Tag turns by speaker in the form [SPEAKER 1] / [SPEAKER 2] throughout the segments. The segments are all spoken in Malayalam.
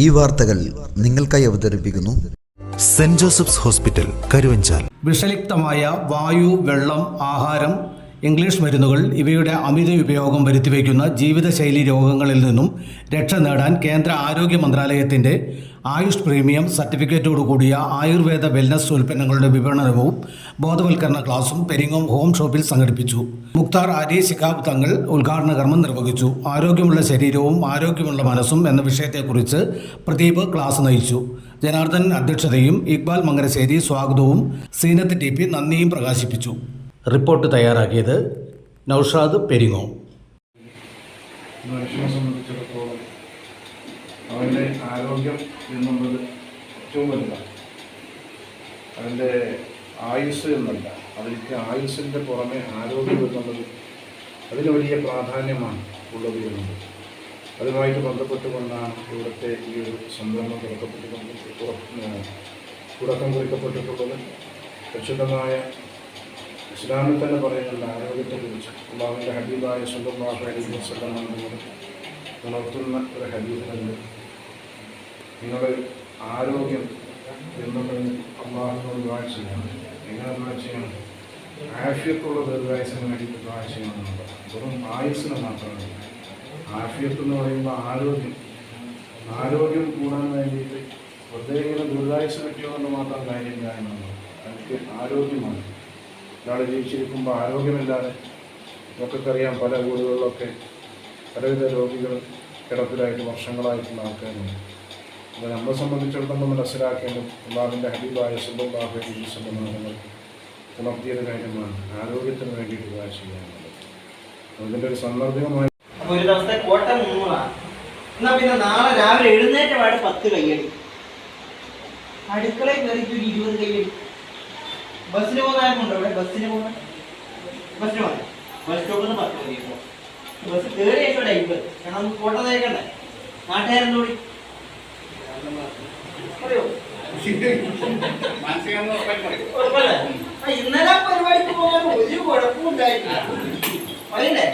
[SPEAKER 1] ഈ വാർത്തകൾ നിങ്ങൾക്കായി അവതരിപ്പിക്കുന്നു
[SPEAKER 2] സെന്റ് ജോസഫ്സ് ഹോസ്പിറ്റൽ, കരുവഞ്ചാൽ.
[SPEAKER 3] വിഷലിപ്തമായ വായു, വെള്ളം, ആഹാരം, ഇംഗ്ലീഷ് മരുന്നുകൾ ഇവയുടെ അമിത ഉപയോഗം വരുത്തിവെക്കുന്ന ജീവിതശൈലി രോഗങ്ങളിൽ നിന്നും രക്ഷ നേടാൻ കേന്ദ്ര ആരോഗ്യ മന്ത്രാലയത്തിൻ്റെ ആയുഷ് പ്രീമിയം സർട്ടിഫിക്കറ്റോടു കൂടിയ ആയുർവേദ വെൽനസ് ഉൽപ്പന്നങ്ങളുടെ വിപണനവും ബോധവൽക്കരണ ക്ലാസും പെരിങ്ങോം ഹോം ഷോപ്പിൽ സംഘടിപ്പിച്ചു. മുക്താർ അലി ശിഹാബ് തങ്ങൾ ഉദ്ഘാടന കർമ്മം നിർവഹിച്ചു. ആരോഗ്യമുള്ള ശരീരവും ആരോഗ്യമുള്ള മനസ്സും എന്ന വിഷയത്തെക്കുറിച്ച് പ്രദീപ് ക്ലാസ് നയിച്ചു. ജനാർദ്ദൻ അധ്യക്ഷതയും ഇക്ബാൽ മംഗലശ്ശേരി സ്വാഗതവും സീനത്ത് ടി പി നന്ദിയും പ്രകാശിപ്പിച്ചു. റിപ്പോർട്ട് തയ്യാറാക്കിയത് നൌഷാദ് പെരിങ്ങോം.
[SPEAKER 4] മനുഷ്യനെ സംബന്ധിച്ചിടത്തോളം അവൻ്റെ ആരോഗ്യം എന്നുള്ളത് ഏറ്റവും വലുതാണ്. അവൻ്റെ ആയുസ് എന്നല്ല, അതിലേക്ക് ആയുസ്സിൻ്റെ പുറമെ ആരോഗ്യം എന്നുള്ളത് അതിന് വലിയ പ്രാധാന്യമാണ് ഉള്ളത് എന്നുള്ളത്. അതുമായിട്ട് ബന്ധപ്പെട്ടുകൊണ്ടാണ് ഇവിടുത്തെ ഈ ഒരു സംരംഭം തുടക്കം കുറിക്കപ്പെട്ടിട്ടുള്ളത്. പരിശുദ്ധമായ ഇസ്ലാമിൽ തന്നെ പറയുന്നുണ്ട് ആരോഗ്യത്തെക്കുറിച്ച്. അല്ലാഹുവിൻ്റെ ഹബീബായ സ്വല്ലല്ലാഹു അലൈഹി വസല്ലം ഉണർത്തുന്ന ഒരു ഹദീസിലുണ്ട്, നിങ്ങൾ ആരോഗ്യം എന്നുള്ളത് അള്ളാഹുവിനോട് ദുആ ചെയ്യണം. എങ്ങനെ ദുആ ചെയ്യണം? ആഫിയത്തുള്ള ദീർഘായുസിന് വേണ്ടിയിട്ട് ദുആ ചെയ്യണമെന്നുണ്ട്. വെറും ആയുസ്സിന് മാത്രമല്ല. ആഫിയത്ത് എന്ന് പറയുമ്പോൾ ആരോഗ്യം കൂടാൻ വേണ്ടിയിട്ട് പ്രത്യേകം ദീർഘായുസ് കിട്ടിയോ എന്ന് മാത്രം കാര്യമില്ല എന്നുള്ളത്. എനിക്ക് ആരോഗ്യമാണ്. ഒരാൾ ജീവിച്ചിരിക്കുമ്പോൾ ആരോഗ്യമില്ലാതെ നമുക്കറിയാം, പല വീടുകളിലൊക്കെ പലവിധ രോഗികൾ കിടപ്പിലായിട്ട് വർഷങ്ങളായിട്ടുള്ള ആൾക്കാരുണ്ട്. അപ്പോൾ നമ്മളെ സംബന്ധിച്ചിടത്തോളം മനസ്സിലാക്കേണ്ടത് അല്ലാഹുവിൻ്റെ ഹബീബായ സ്വല്ലല്ലാഹു അലൈഹി വസല്ലം നമ്മൾ ഉണർത്തിയൊരു കാര്യമാണ് ആരോഗ്യത്തിന് വേണ്ടിയിട്ട് ദുആ ചെയ്യാനുള്ളത്. അതിൻ്റെ ഒരു സന്ദർഭമായി
[SPEAKER 5] ഒരു ദിവസത്തെ കോട്ട 300 എന്നാൽ പിന്നെ നാളെ രാവിലെ എഴുന്നേറ്റപാട് 10 കയ്യടി, അടുക്കളയിൽ കയറിയിട്ട് ഒരു 20 കയ്യടി. ബസ്സിന് പോകുന്നതായിരുന്നുണ്ടോ? ഇവിടെ ബസ്സിന് പോകാൻ ബസ് സ്റ്റോപ്പിൽ നിന്ന് 10 മതി. ബസ് കയറി ആയിക്കോട്ടെ 50. കാരണം നമുക്ക് കോട്ട തയ്ക്കണ്ടേ? നാട്ടുകാരെന്തോടി പറയോ? ഉറപ്പല്ലേ? ഇന്നലെ പരിപാടിക്ക് പോകാൻ ഒരു കുഴപ്പവും ഉണ്ടായിട്ടില്ല, പറയണ്ടേ?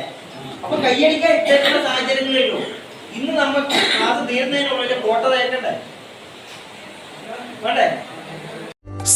[SPEAKER 5] അപ്പൊ കയ്യടിക്കാൻ ഇത്തരത്തിലുള്ള സാഹചര്യങ്ങളിലോ ഇന്ന് നമ്മൾ ക്ലാസ് തീർന്നതിനുള്ള കോട്ട തയ്ക്കണ്ടേ? വേണ്ടേ?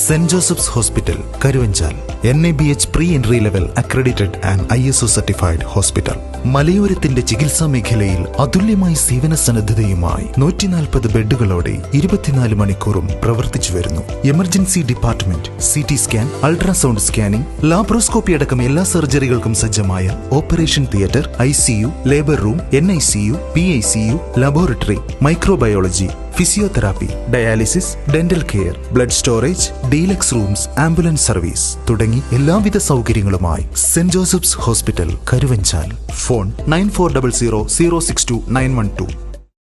[SPEAKER 2] Saint Joseph's hospital, Karuvanchal. NABH pre entry level accredited and ISO certified hospital. മലയോരത്തിന്റെ ചികിത്സാ മേഖലയിൽ അതുല്യമായ സേവന സന്നദ്ധതയുമായി 140 ബെഡുകളോടെ 24 മണിക്കൂറും പ്രവർത്തിച്ചു വരുന്നു. Emergency department, CT scan, ultrasound scanning, laparoscopy അടക്കം എല്ലാ സർജറികൾക്കും സജ്ജമായ operation theatre, ICU, labour room, NICU, PICU, laboratory, microbiology, physiotherapy, dialysis, dental care, blood storage, deluxe rooms, ambulance service തുടങ്ങി എല്ലാവിധ സൗകര്യങ്ങളുമായി Saint Joseph's hospital, Karuvanchal. Phone 9400 062 912.